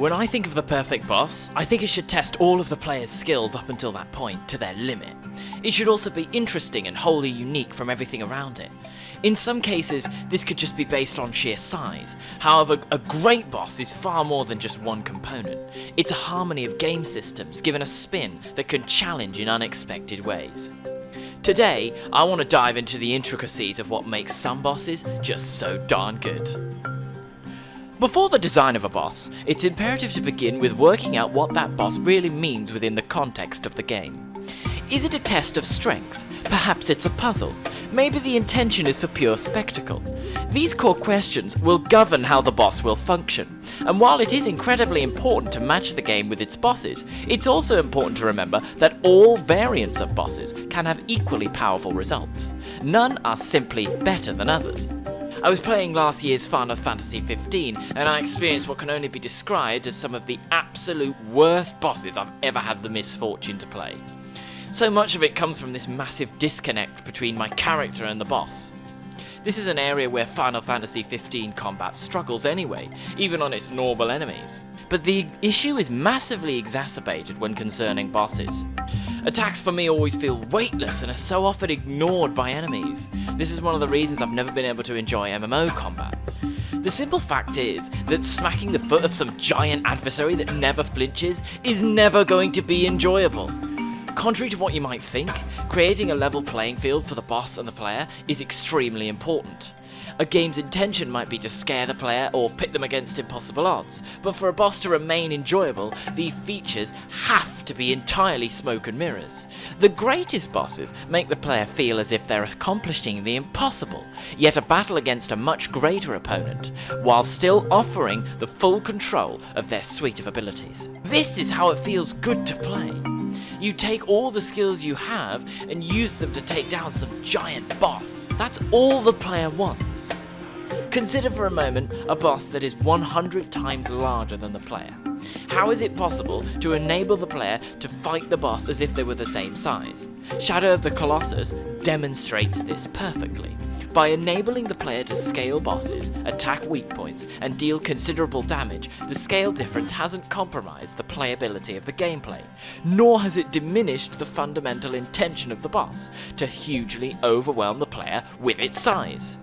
When I think of the perfect boss, I think it should test all of the player's skills up until that point to their limit. It should also be interesting and wholly unique from everything around it. In some cases, this could just be based on sheer size. However, a great boss is far more than just one component. It's a harmony of game systems given a spin that can challenge in unexpected ways. Today, I want to dive into the intricacies of what makes some bosses just so darn good. Before the design of a boss, it's imperative to begin with working out what that boss really means within the context of the game. Is it a test of strength? Perhaps it's a puzzle. Maybe the intention is for pure spectacle. These core questions will govern how the boss will function, and while it is incredibly important to match the game with its bosses, it's also important to remember that all variants of bosses can have equally powerful results. None are simply better than others. I was playing last year's Final Fantasy XV, and I experienced what can only be described as some of the absolute worst bosses I've ever had the misfortune to play. So much of it comes from this massive disconnect between my character and the boss. This is an area where Final Fantasy XV combat struggles anyway, even on its normal enemies. But the issue is massively exacerbated when concerning bosses. Attacks for me always feel weightless and are so often ignored by enemies. This is one of the reasons I've never been able to enjoy MMO combat. The simple fact is that smacking the foot of some giant adversary that never flinches is never going to be enjoyable. Contrary to what you might think, creating a level playing field for the boss and the player is extremely important. A game's intention might be to scare the player or pit them against impossible odds, but for a boss to remain enjoyable, the features have to be entirely smoke and mirrors. The greatest bosses make the player feel as if they're accomplishing the impossible, yet a battle against a much greater opponent, while still offering the full control of their suite of abilities. This is how it feels good to play. You take all the skills you have and use them to take down some giant boss. That's all the player wants. Consider for a moment a boss that is 100 times larger than the player. How is it possible to enable the player to fight the boss as if they were the same size? Shadow of the Colossus demonstrates this perfectly. By enabling the player to scale bosses, attack weak points, and deal considerable damage, the scale difference hasn't compromised the playability of the gameplay, nor has it diminished the fundamental intention of the boss, to hugely overwhelm the player with its size.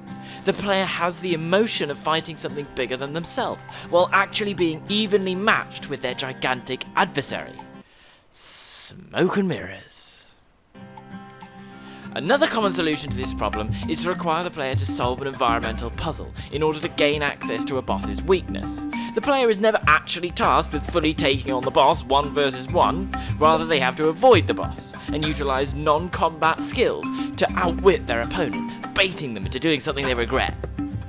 The player has the emotion of fighting something bigger than themselves, while actually being evenly matched with their gigantic adversary. Smoke and mirrors. Another common solution to this problem is to require the player to solve an environmental puzzle in order to gain access to a boss's weakness. The player is never actually tasked with fully taking on the boss 1 versus 1, rather they have to avoid the boss and utilize non-combat skills to outwit their opponent, baiting them into doing something they regret.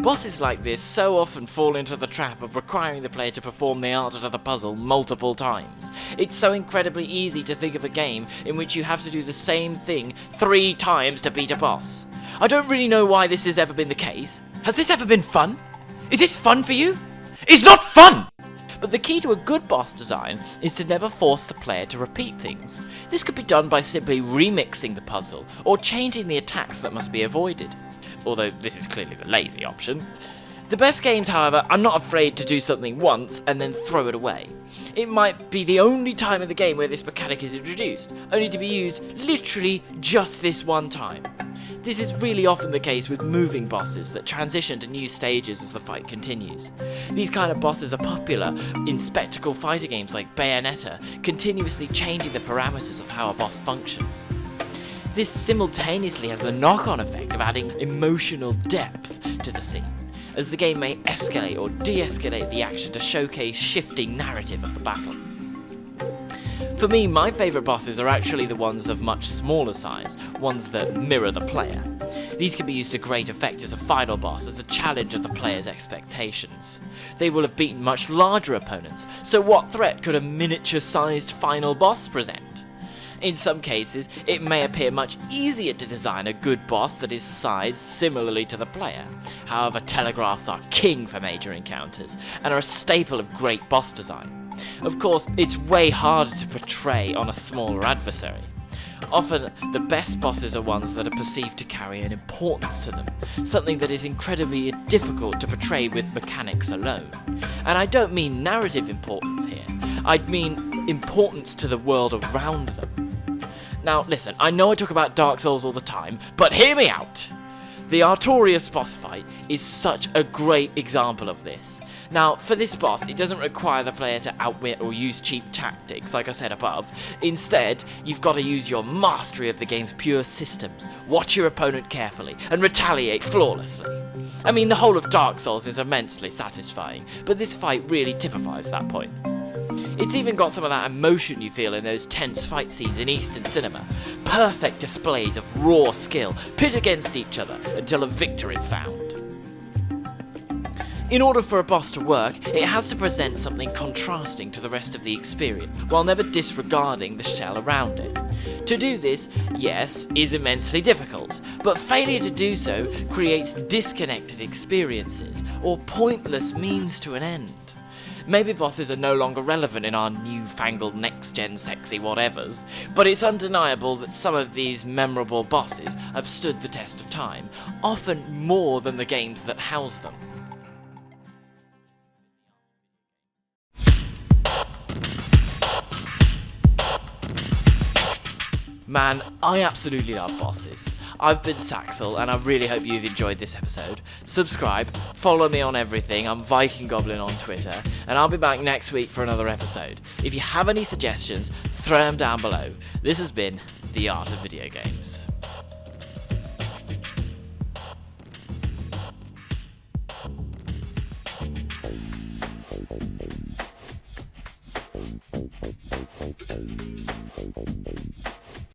Bosses like this so often fall into the trap of requiring the player to perform the answer to the puzzle multiple times. It's so incredibly easy to think of a game in which you have to do the same thing 3 times to beat a boss. I don't really know why this has ever been the case. Has this ever been fun? Is this fun for you? It's not fun! But the key to a good boss design is to never force the player to repeat things. This could be done by simply remixing the puzzle or changing the attacks that must be avoided. Although this is clearly the lazy option. The best games, however, are not afraid to do something once and then throw it away. It might be the only time in the game where this mechanic is introduced, only to be used literally just this one time. This is really often the case with moving bosses that transition to new stages as the fight continues. These kind of bosses are popular in spectacle fighter games like Bayonetta, continuously changing the parameters of how a boss functions. This simultaneously has the knock-on effect of adding emotional depth to the scene, as the game may escalate or de-escalate the action to showcase shifting narrative of the battle. For me, my favourite bosses are actually the ones of much smaller size, ones that mirror the player. These can be used to great effect as a final boss, as a challenge of the player's expectations. They will have beaten much larger opponents, so what threat could a miniature-sized final boss present? In some cases, it may appear much easier to design a good boss that is sized similarly to the player. However, telegraphs are king for major encounters, and are a staple of great boss design. Of course, it's way harder to portray on a smaller adversary. Often, the best bosses are ones that are perceived to carry an importance to them, something that is incredibly difficult to portray with mechanics alone. And I don't mean narrative importance here, I'd mean importance to the world around them. Now listen, I know I talk about Dark Souls all the time, but hear me out! The Artorias boss fight is such a great example of this. Now, for this boss, it doesn't require the player to outwit or use cheap tactics, like I said above. Instead, you've got to use your mastery of the game's pure systems, watch your opponent carefully, and retaliate flawlessly. I mean, the whole of Dark Souls is immensely satisfying, but this fight really typifies that point. It's even got some of that emotion you feel in those tense fight scenes in Eastern cinema. Perfect displays of raw skill, pit against each other until a victor is found. In order for a boss to work, it has to present something contrasting to the rest of the experience, while never disregarding the shell around it. To do this, yes, is immensely difficult, but failure to do so creates disconnected experiences, or pointless means to an end. Maybe bosses are no longer relevant in our newfangled next-gen sexy whatevers, but it's undeniable that some of these memorable bosses have stood the test of time, often more than the games that house them. Man, I absolutely love bosses. I've been Saxel, and I really hope you've enjoyed this episode. Subscribe, follow me on everything, I'm Viking Goblin on Twitter, and I'll be back next week for another episode. If you have any suggestions, throw them down below. This has been The Art of Video Games.